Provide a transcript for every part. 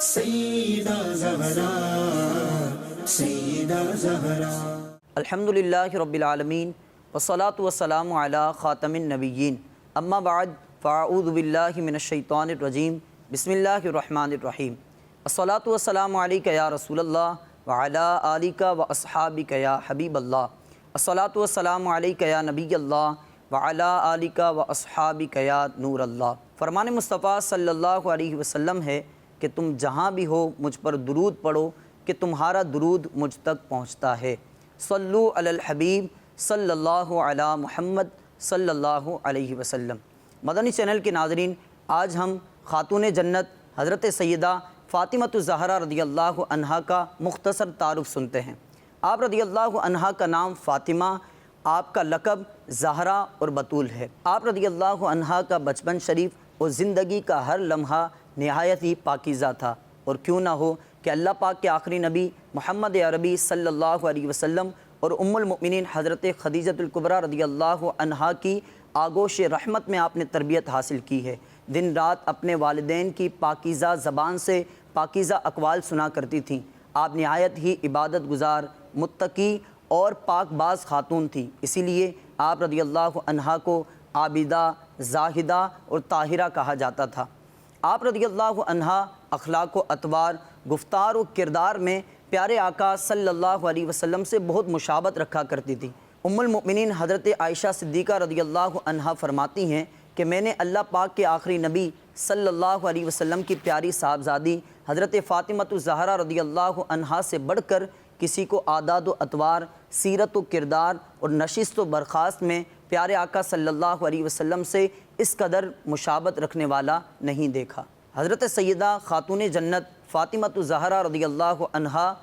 سیدہ زہرا، سیدہ زہرا۔ الحمدللہ رب العالمین والصلاة والسلام علی خاتم النبیین، اما بعد فاعوذ باللہ من الشیطان الرجیم، بسم اللہ الرحمن الرحیم۔ الصلاة والسلام علیک یا رسول اللہ وعلی آلک واصحابک یا حبیب اللہ۔ الصلاة والسلام علیک یا نبی اللہ وعلی آلک واصحابک یا نور اللہ۔ فرمان مصطفیٰ صلی اللہ علیہ وسلم ہے کہ تم جہاں بھی ہو مجھ پر درود پڑھو کہ تمہارا درود مجھ تک پہنچتا ہے۔ صلو علی الحبیب صلی اللہ علی محمد صلی اللہ علیہ وسلم۔ مدنی چینل کے ناظرین، آج ہم خاتون جنت حضرت سیدہ فاطمۃ الزہرا رضی اللہ عنہا کا مختصر تعارف سنتے ہیں۔ آپ رضی اللہ عنہا کا نام فاطمہ، آپ کا لقب زہرا اور بطول ہے۔ آپ رضی اللہ عنہا کا بچپن شریف اور زندگی کا ہر لمحہ نہایت ہی پاکیزہ تھا، اور کیوں نہ ہو کہ اللہ پاک کے آخری نبی محمد عربی صلی اللہ علیہ وسلم اور ام المؤمنین حضرت خدیجۃ الکبریٰ رضی اللہ عنہا کی آغوش رحمت میں آپ نے تربیت حاصل کی ہے۔ دن رات اپنے والدین کی پاکیزہ زبان سے پاکیزہ اقوال سنا کرتی تھیں۔ آپ نہایت ہی عبادت گزار، متقی اور پاک باز خاتون تھی، اسی لیے آپ رضی اللہ عنہا کو عابدہ، زاہدہ اور طاہرہ کہا جاتا تھا۔ آپ رضی اللہ عنہا اخلاق و اطوار، گفتار و کردار میں پیارے آقا صلی اللہ علیہ وسلم سے بہت مشابہت رکھا کرتی تھی۔ ام المؤمنین حضرت عائشہ صدیقہ رضی اللہ عنہا فرماتی ہیں کہ میں نے اللہ پاک کے آخری نبی صلی اللہ علیہ وسلم کی پیاری صاحبزادی حضرت فاطمۃ الزہرا رضی اللہ عنہا سے بڑھ کر کسی کو عادات و اطوار، سیرت و کردار اور نشست و برخاست میں پیارے آقا صلی اللہ علیہ وسلم سے اس قدر مشابہت رکھنے والا نہیں دیکھا۔ حضرت سیدہ خاتون جنت فاطمۃ الزہرا رضی اللہ عنہا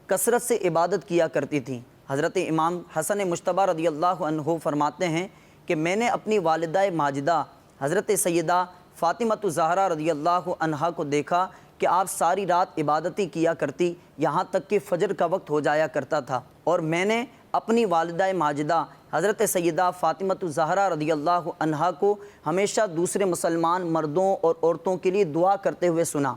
کثرت سے عبادت کیا کرتی تھیں۔ حضرت امام حسن مجتبیٰ رضی اللہ عنہ فرماتے ہیں کہ میں نے اپنی والدہ ماجدہ حضرت سیدہ فاطمۃ الزہرا رضی اللہ عنہا کو دیکھا کہ آپ ساری رات عبادتی کیا کرتی، یہاں تک کہ فجر کا وقت ہو جایا کرتا تھا، اور میں نے اپنی والدہ ماجدہ حضرت سیدہ فاطمۃ الزہرا رضی اللہ عنہا کو ہمیشہ دوسرے مسلمان مردوں اور عورتوں کے لیے دعا کرتے ہوئے سنا۔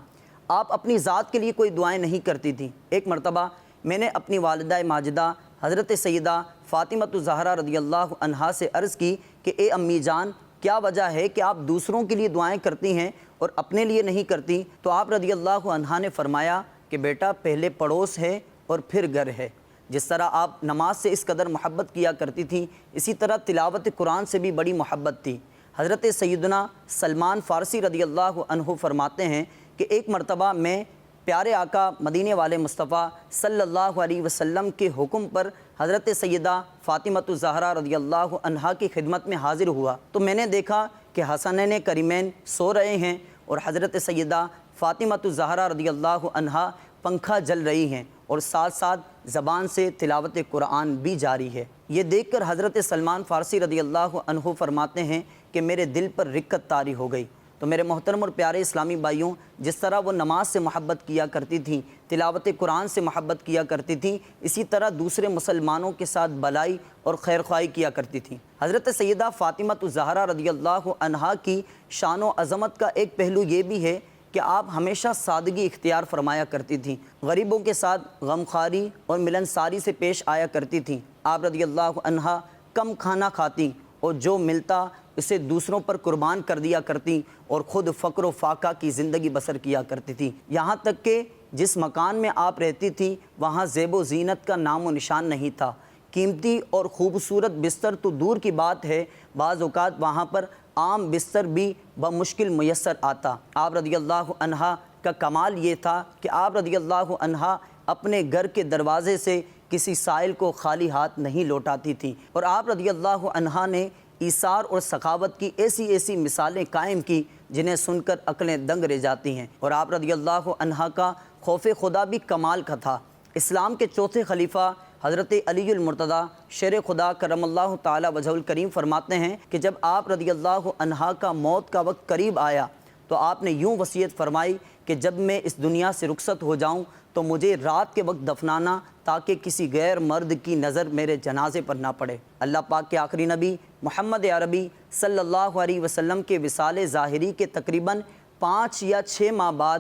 آپ اپنی ذات کے لیے کوئی دعائیں نہیں کرتی تھیں۔ ایک مرتبہ میں نے اپنی والدہ ماجدہ حضرت سیدہ فاطمۃ الزہرا رضی اللہ عنہا سے عرض کی کہ اے امی جان، کیا وجہ ہے کہ آپ دوسروں کے لیے دعائیں کرتی ہیں اور اپنے لیے نہیں کرتی؟ تو آپ رضی اللہ عنہا نے فرمایا کہ بیٹا، پہلے پڑوس ہے اور پھر گھر ہے۔ جس طرح آپ نماز سے اس قدر محبت کیا کرتی تھی، اسی طرح تلاوت قرآن سے بھی بڑی محبت تھی۔ حضرت سیدنا سلمان فارسی رضی اللہ عنہ فرماتے ہیں کہ ایک مرتبہ میں پیارے آقا مدینے والے مصطفیٰ صلی اللہ علیہ وسلم کے حکم پر حضرت سیدہ فاطمۃ الزہرا رضی اللہ عنہا کی خدمت میں حاضر ہوا تو میں نے دیکھا کہ حسنین کریمین سو رہے ہیں اور حضرت سیدہ فاطمۃ الزہرا رضی اللہ عنہا پنکھا جل رہی ہیں، اور ساتھ ساتھ زبان سے تلاوت قرآن بھی جاری ہے۔ یہ دیکھ کر حضرت سلمان فارسی رضی اللہ عنہ فرماتے ہیں کہ میرے دل پر رقت طاری ہو گئی۔ تو میرے محترم اور پیارے اسلامی بھائیوں، جس طرح وہ نماز سے محبت کیا کرتی تھیں، تلاوت قرآن سے محبت کیا کرتی تھیں، اسی طرح دوسرے مسلمانوں کے ساتھ بلائی اور خیر خواہی کیا کرتی تھیں۔ حضرت سیدہ فاطمۃ الزہرا رضی اللہ عنہا کی شان و عظمت کا ایک پہلو یہ بھی ہے کہ آپ ہمیشہ سادگی اختیار فرمایا کرتی تھیں، غریبوں کے ساتھ غمخواری اور ملنساری سے پیش آیا کرتی تھیں۔ آپ رضی اللہ عنہا کم کھانا کھاتی اور جو ملتا اسے دوسروں پر قربان کر دیا کرتی، اور خود فقر و فاقہ کی زندگی بسر کیا کرتی تھی۔ یہاں تک کہ جس مکان میں آپ رہتی تھی وہاں زیب و زینت کا نام و نشان نہیں تھا۔ قیمتی اور خوبصورت بستر تو دور کی بات ہے، بعض اوقات وہاں پر عام بستر بھی بمشکل میسر آتا۔ آپ رضی اللہ عنہا کا کمال یہ تھا کہ آپ رضی اللہ عنہا اپنے گھر کے دروازے سے کسی سائل کو خالی ہاتھ نہیں لوٹاتی تھیں، اور آپ رضی اللہ عنہا نے ایثار اور سخاوت کی ایسی مثالیں قائم کی جنہیں سن کر عقلیں دنگ رہ جاتی ہیں۔ اور آپ رضی اللہ عنہا کا خوف خدا بھی کمال کا تھا۔ اسلام کے چوتھے خلیفہ حضرت علی المرتضیٰ شیر خدا کرم اللہ تعالی وجہ الکریم فرماتے ہیں کہ جب آپ رضی اللہ عنہا کا موت کا وقت قریب آیا تو آپ نے یوں وصیت فرمائی کہ جب میں اس دنیا سے رخصت ہو جاؤں تو مجھے رات کے وقت دفنانا تاکہ کسی غیر مرد کی نظر میرے جنازے پر نہ پڑے۔ اللہ پاک کے آخری نبی محمد عربی صلی اللہ علیہ وسلم کے وصال ظاہری کے تقریباً 5 یا 6 ماہ بعد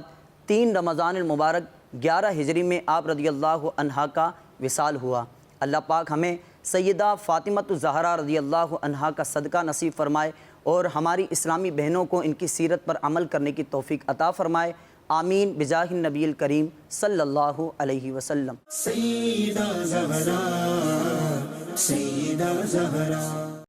3 رمضان المبارک 11 ہجری میں آپ رضی اللہ عنہا کا وصال ہوا۔ اللہ پاک ہمیں سیدہ فاطمۃ الزہرا رضی اللہ عنہا کا صدقہ نصیب فرمائے اور ہماری اسلامی بہنوں کو ان کی سیرت پر عمل کرنے کی توفیق عطا فرمائے، آمین بجاہ النبی الکریم صلی اللہ علیہ وسلم۔ سیدہ زہرا، سیدہ زہرا۔